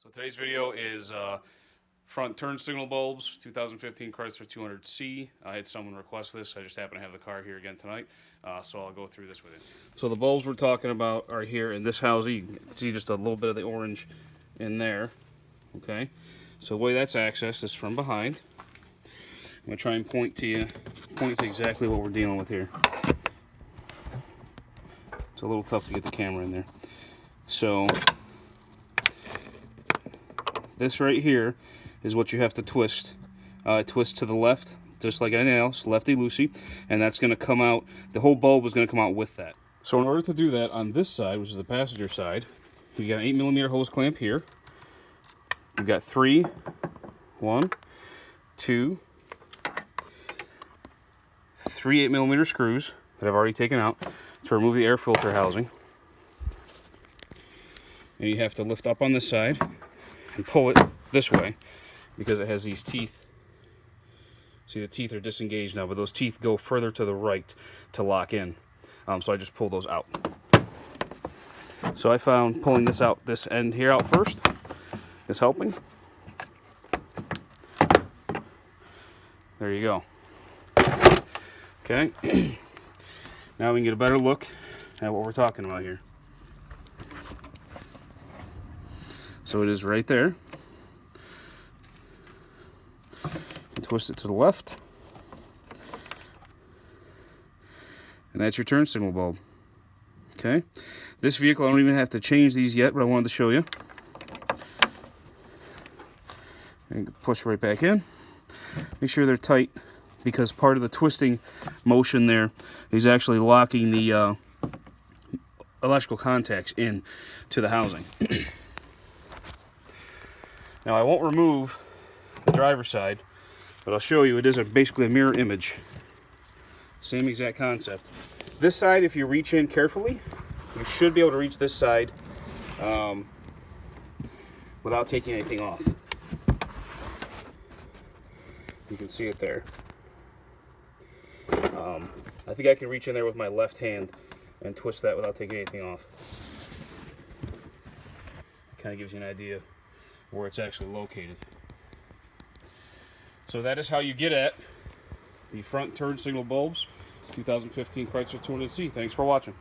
So today's video is front turn signal bulbs, 2015 Chrysler 200C. I had someone request this. I just happen to have the car here again tonight, so I'll go through this with you. So the bulbs we're talking about are here in this housing. You can see just a little bit of the orange in there. Okay, so the way that's accessed is from behind. I'm going to try and point to exactly what we're dealing with here. It's a little tough to get the camera in there. So this right here is what you have to twist. Twist to the left, just like anything else, lefty-loosey, and that's going to come out, the whole bulb is going to come out with that. So in order to do that on this side, which is the passenger side, you got an 8mm hose clamp here. You've got three 8mm screws that I've already taken out to remove the air filter housing. And you have to lift up on this side and pull it this way because it has these teeth. See, the teeth are disengaged now, but those teeth go further to the right to lock in. So I just pull those out. So I found pulling this out, this end here out first, is helping. There you go. Okay. Now we can get a better look at what we're talking about here. So it is right there. And twist it to the left. And that's your turn signal bulb. Okay. This vehicle, I don't even have to change these yet, but I wanted to show you. And push right back in. Make sure they're tight, because part of the twisting motion there is actually locking the electrical contacts in to the housing. Now I won't remove the driver's side, but I'll show you it is basically a mirror image. Same exact concept. This side, if you reach in carefully, you should be able to reach this side without taking anything off. You can see it there. I think I can reach in there with my left hand and twist that without taking anything off. Kind of gives you an idea where it's actually located. So that is how you get at the front turn signal bulbs, 2015 Chrysler 200C. Thanks for watching.